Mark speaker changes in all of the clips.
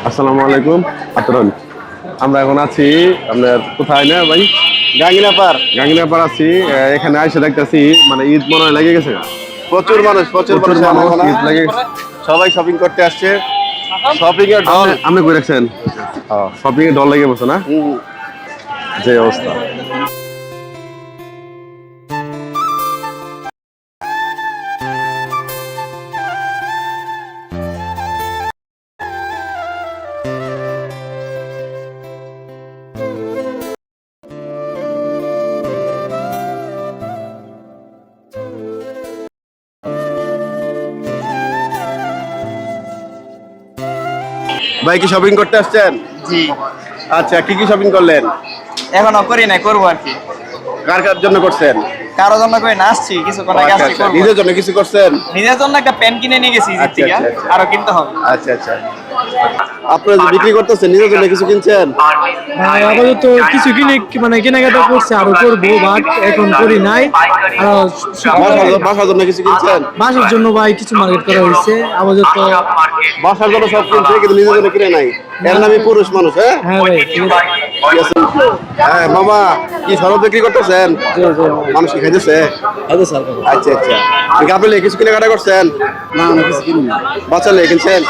Speaker 1: আসসালামু আলাইকুম আতরন। আমরা এখন আছি আপনার কোথায় না ভাই? গাঙ্গিনাপার আছি। এখানে এসে দেখতেছি মানে ঈদ মনে হয় লেগে গেছে।
Speaker 2: প্রচুর মানুষ
Speaker 1: ঈদ লেগে গেছে।
Speaker 2: সবাই শপিং করতে আসছে। শপিং এর ঢল।
Speaker 1: আপনি কই রাখছেন? শপিং এর ঢল লেগে গেছে না? যে অবস্থা।
Speaker 2: ভাই কি শপিং করতে আসছেন?
Speaker 3: জি,
Speaker 2: আচ্ছা, কি কি শপিং করলেন?
Speaker 3: এখনো করি নাই, করবো আর কি।
Speaker 2: কার কার জন্য করছেন?
Speaker 3: কারো জন্য করে না, আসছি কিছুক্ষণ আগে
Speaker 2: আচ্ছা,
Speaker 3: আসছি,
Speaker 2: আচ্ছা,
Speaker 3: করবো।
Speaker 2: নিজের জন্য কিছু করছেন?
Speaker 3: নিজের জন্য একটা প্যান্ট কিনে নিয়ে গেছি ঈদের
Speaker 2: আচ্ছা,
Speaker 3: থেকে,
Speaker 2: আচ্ছা, আচ্ছা।
Speaker 3: আরো কিনতে হবে।
Speaker 2: আচ্ছা আচ্ছা, আপনারা যে বিক্রি করতেছেন নিজের জন্য কিছু কিনছেন?
Speaker 4: আপাতত কিছু মানে কেনাকাটা করছে, আরো করবো, বাট এখন করি নাই।
Speaker 2: বাসার জন্য কিছু কিনছেন?
Speaker 4: বাসার জন্য ভাই কিছু মার্কেট করা হয়েছে আপাতত।
Speaker 2: বাসার জন্য সব কিনছে কিন্তু নিজের জন্য কিনে নাই। এর নামই পুরুষ মানুষ। হ্যাঁ
Speaker 4: হ্যাঁ ভাই,
Speaker 2: ঠিক আছে। হ্যাঁ মামা, কি সরব বিক্রি করতেছেন? মানুষ কি খাইতেছে? আচ্ছা আচ্ছা, আপনি কিছু কেনাকাটা করছেন?
Speaker 4: না কিছু কিনি না।
Speaker 2: বাচ্চা লেগে কিনছেন?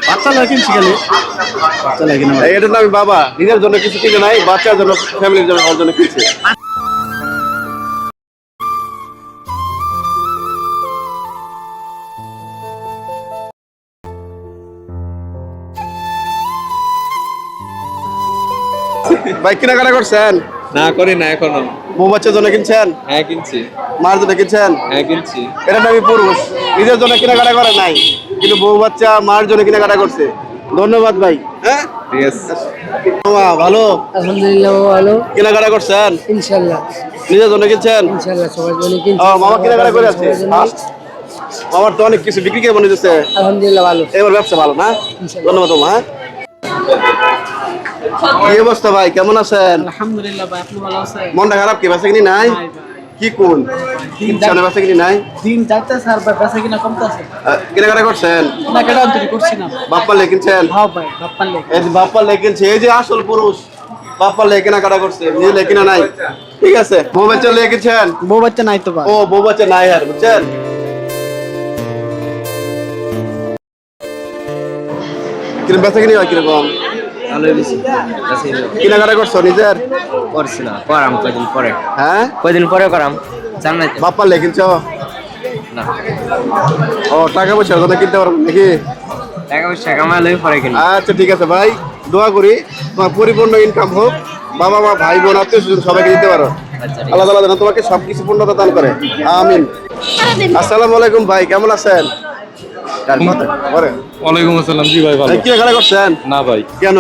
Speaker 4: বাচ্চা লাগে কিনছি খালি, বাচ্চা লাগে কিনা।
Speaker 2: এটার নামই বাবা, নিজের জন্য কিছু কিনে নাই, বাচ্চার জন্য, ফ্যামিলির জন্য, ওর জন্য কিনছে। ভাই কেনাকাটা করছেন?
Speaker 5: না করি না এখনো।
Speaker 2: বউ বাচ্চার জন্য কিনছেন?
Speaker 5: হ্যাঁ কিনছি।
Speaker 2: মার জন্য কিনছেন?
Speaker 5: হ্যাঁ কিনছি।
Speaker 2: এটা নামই পুরুষ, নিজের জন্য কেনাকাটা করে নাই কিন্তু বউ বাচ্চা মার জন্য কেনাকাটা করছে। ধন্যবাদ ভাই। হ্যাঁ
Speaker 5: ঠিক আছে।
Speaker 2: মামা ভালো?
Speaker 4: আলহামদুলিল্লাহ ভালো,
Speaker 2: কেনাকাটা করছেন?
Speaker 4: ইনশাল্লাহ
Speaker 2: নিজের জন্য কিনছেন?
Speaker 4: ইনশাল্লাহ সবার জন্য কিনছি।
Speaker 2: ও মামা কেনাকাটা করে আছে। আমার তো অনেক কিছু বিক্রি করে মনে হচ্ছে।
Speaker 4: আলহামদুলিল্লাহ ভালো।
Speaker 2: এবার ব্যবসা ভালো না? ধন্যবাদ মামা। কি অবস্থা ভাই, কেমন আছেন?
Speaker 4: আলহামদুলিল্লাহ ভাই, আপনি ভালো আছেন?
Speaker 2: মনটা খারাপ কি? বেচা কিনি নাই? কি কোন সামনে বেচা কিনি নাই?
Speaker 4: দিন যাচ্ছে স্যার, বেচা কিনা কমতেছে।
Speaker 2: কেনাকাটা করছেন?
Speaker 4: কেনাকাটা অন্তরি করছি না।
Speaker 2: বাপ্পা লেগে কিনছেন?
Speaker 4: হ্যাঁ ভাই, বাপ্পার লেগে।
Speaker 2: এই যে বাপ্পা লেগে কিনছে, এই যে আসল পুরুষ বাপ্পা লেগে কেনাকাটা করছে, নিজে লেগে কিনা নাই। ঠিক আছে, বউ বাচ্চা লেগে কিনছেন?
Speaker 4: বউ বাচ্চা নাই তো ভাই।
Speaker 2: ও বউ বাচ্চা নাই আর, বুঝছেন? কিরকম বেচা কিনি হয় কিরকম? কেনাকাটা করছো নিজের?
Speaker 6: করছি না, করাম কয়দিন পরে।
Speaker 2: হ্যাঁ
Speaker 6: কয়দিন পরে করাম, জানাই তো
Speaker 2: বাপ্পা লেগে কিনছো?
Speaker 6: না।
Speaker 2: ও টাকা পয়সা জন্য কিনতে পারবো নাকি?
Speaker 6: টাকা পয়সা কামাইলে পরে কিনি।
Speaker 2: আচ্ছা ঠিক আছে ভাই, দোয়া করি তোমার পরিপূর্ণ ইনকাম হোক, বাবা মা ভাই বোন আত্মীয় স্বজন সবাইকে দিতে পারো। আল্লাহ তাআলা যেন তোমাকে সবকিছু পূর্ণতা দান করে, আমিন। আসসালামু আলাইকুম ভাই, কেমন আছেন?
Speaker 5: ওয়ালাইকুম আসসালাম। জি ভাই ভালো।
Speaker 2: কি কেনাকাটা করছেন?
Speaker 5: না ভাই,
Speaker 2: কেন?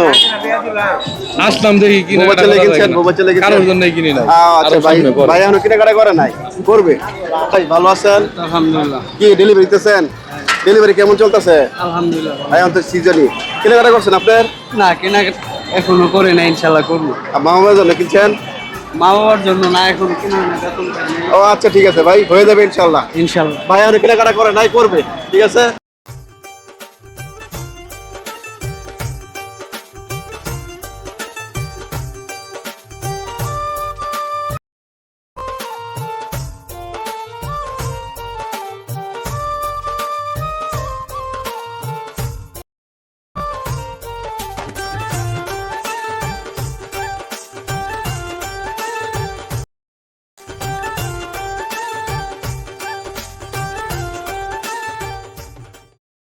Speaker 5: আসলাম দেখি
Speaker 2: বউ বাচ্চা লেগে কিনছেন? বউ বাচ্চা লেগে
Speaker 5: কারোর জন্য কিনি না।
Speaker 2: আচ্ছা ভাই, ভাই এখনো কেনাকাটা করে নাই, করবে। ভাই ভালো আছেন?
Speaker 4: আলহামদুলিল্লাহ।
Speaker 2: কি ডেলিভারি দিতেছেন? ডেলিভারি কেমন চলতেছে?
Speaker 4: আলহামদুলিল্লাহ।
Speaker 2: ভাই এখন তো সিজনই। কেনাকাটা করছেন আপনার?
Speaker 4: না কেনাকাটা এখনো করে না, ইনশাল্লাহ করবো।
Speaker 2: মা বাবার জন্য কিনছেন?
Speaker 4: মা বাবার জন্য না, এখনো কেনা না, বেতন পাই নাই।
Speaker 2: ও আচ্ছা ঠিক আছে ভাই, হয়ে যাবে ইনশাল্লাহ।
Speaker 4: ইনশাল্লাহ।
Speaker 2: ভাই এখন কেনাকাটা করে নাই, করবে। ঠিক আছে।